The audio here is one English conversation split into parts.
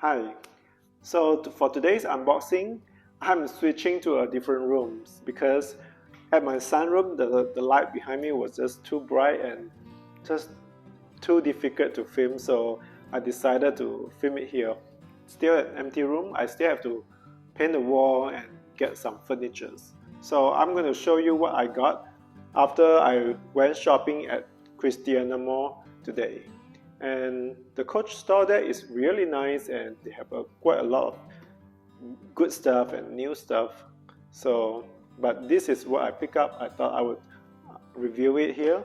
Hi, so for today's unboxing, I'm switching to a different room because at my sunroom the light behind me was just too bright and just too difficult to film, so I decided to film it here. Still an empty room, I still have to paint the wall and get some furniture. So I'm going to show you what I got after I went shopping at Christiana Mall today. And the Coach store there is really nice and they have quite a lot of good stuff and new stuff. So, but this is what I picked up. I thought I would review it here.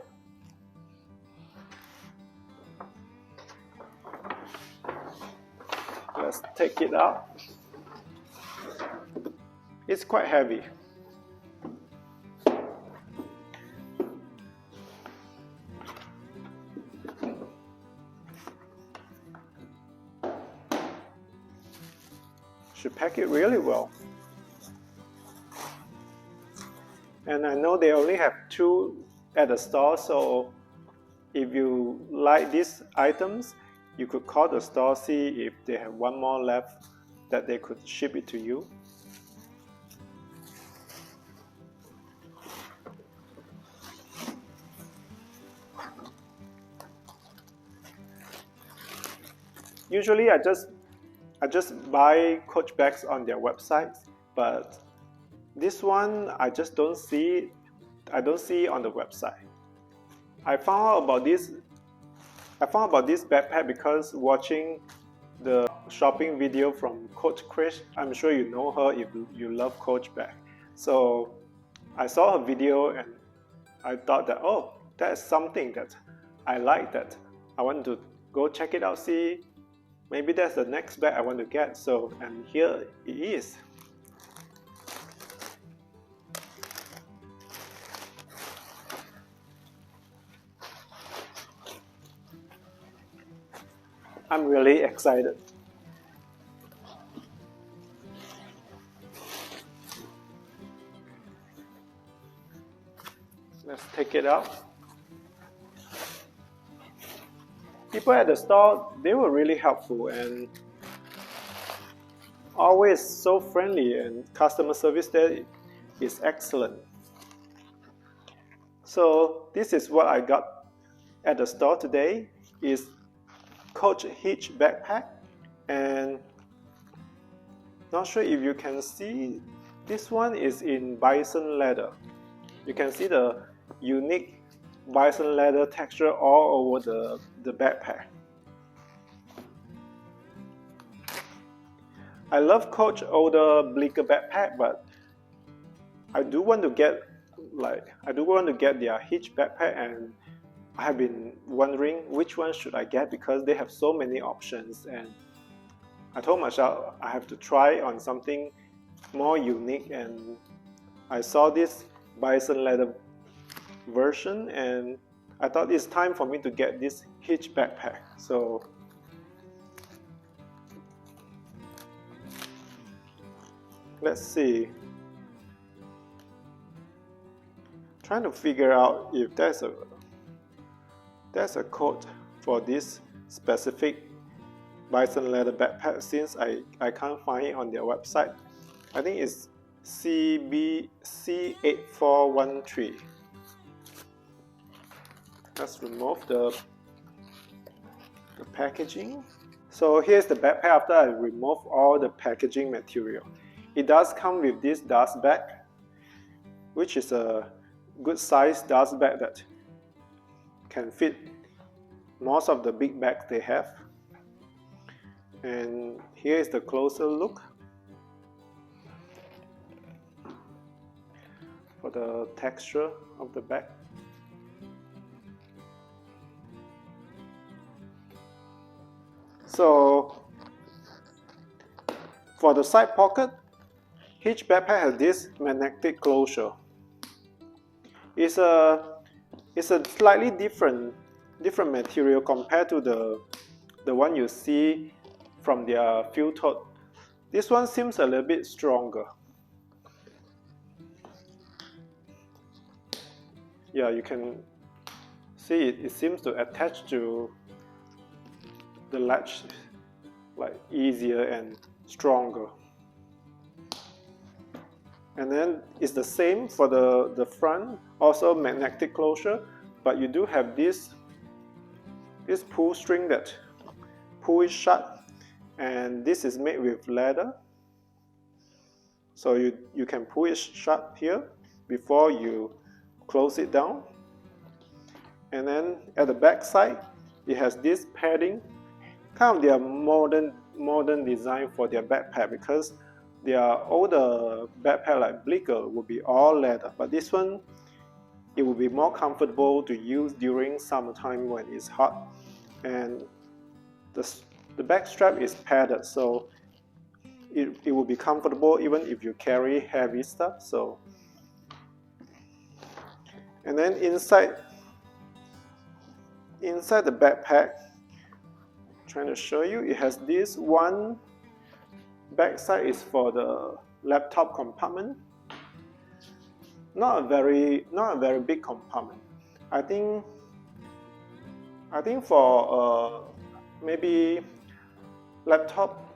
Let's take it out. It's quite heavy. Should pack it really well. And I know they only have 2 at the store, so if you like these items, you could call the store, see if they have 1 more left that they could ship it to you. Usually I just buy Coach bags on their website, but this one I just don't see it on the website. I found out about this backpack because watching the shopping video from Coach Chris. I'm sure you know her if you love Coach bag. So I saw her video and I thought that, oh, that's something that I like, that I want to go check it out, see maybe that's the next bag I want to get. So, and here it is. I'm really excited. Let's take it out. People at the store, they were really helpful and always so friendly, and customer service there is excellent. So this is what I got at the store today. Is Coach Hitch Backpack, and not sure if you can see, this one is in bison leather. You can see the unique bison leather texture all over the backpack. I love Coach older bleaker backpack, but I do want to get their Hitch backpack, and I have been wondering which one should I get because they have so many options, and I told myself I have to try on something more unique, and I saw this bison leather version and I thought it's time for me to get this Hitch backpack. So let's see. Trying to figure out if there's a code for this specific bison leather backpack, since I can't find it on their website. I think it's CBC8413. Let's remove the packaging. So here's the backpack after I remove all the packaging material. It does come with this dust bag, which is a good size dust bag that can fit most of the big bags they have. And here is the closer look for the texture of the bag. So for the side pocket, Hitch backpack has this magnetic closure. It's a slightly different material compared to the one you see from their field tote. This one seems a little bit stronger. Yeah, you can see it seems to attach to the latch like easier and stronger. And then it's the same for the front, also magnetic closure, but you do have this pull string that pull it shut, and this is made with leather, so you can pull it shut here before you close it down. And then at the back side, it has this padding, kind of their modern design for their backpack, because their older backpack like Blicker would be all leather, but this one, it will be more comfortable to use during summertime when it's hot. And the back strap is padded, so it will be comfortable even if you carry heavy stuff. So, and then inside the backpack, trying to show you, it has this one back side is for the laptop compartment. Not a very big compartment. I think for maybe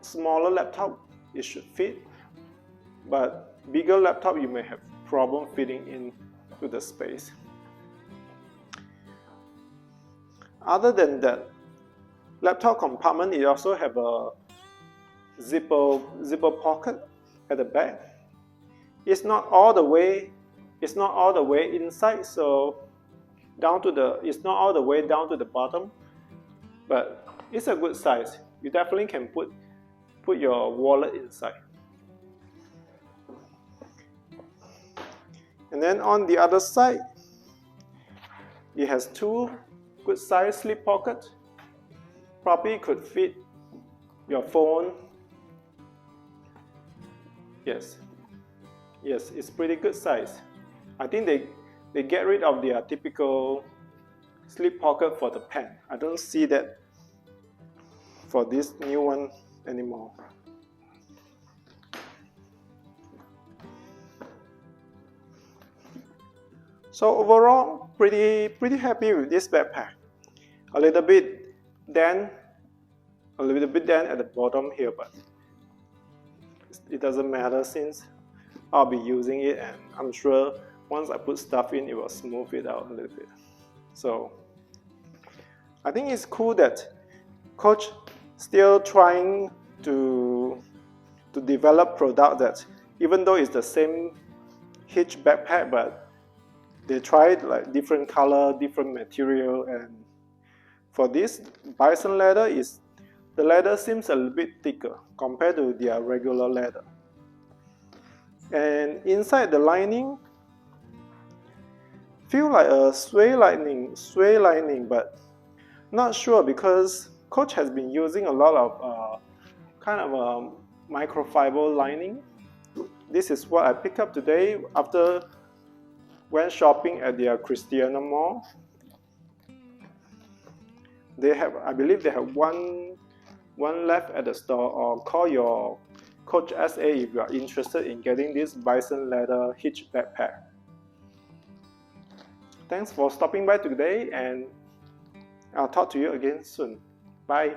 smaller laptop, it should fit, but bigger laptop you may have problem fitting into the space. Other than that, laptop compartment, it also have a zipper pocket at the back. It's not all the way inside, so it's not all the way down to the bottom, but it's a good size. You definitely can put your wallet inside. And then on the other side, it has two good size slip pockets. Probably could fit your phone. Yes, it's pretty good size. I think they get rid of their typical slip pocket for the pen. I don't see that for this new one anymore. So overall, pretty happy with this backpack. A little bit dent at the bottom here, but it doesn't matter since I'll be using it, and I'm sure once I put stuff in, it will smooth it out a little bit. So I think it's cool that Coach still trying to develop product that, even though it's the same Hitch backpack, but they tried like different color, different material. And for this bison leather, the leather seems a little bit thicker compared to their regular leather. And inside the lining, feel like a sway lining, but not sure, because Coach has been using a lot of kind of a microfiber lining. This is what I picked up today after went shopping at their Christiana Mall. I believe they have one left at the store, or call your Coach SA if you are interested in getting this bison leather Hitch backpack. Thanks for stopping by today, and I'll talk to you again soon. Bye.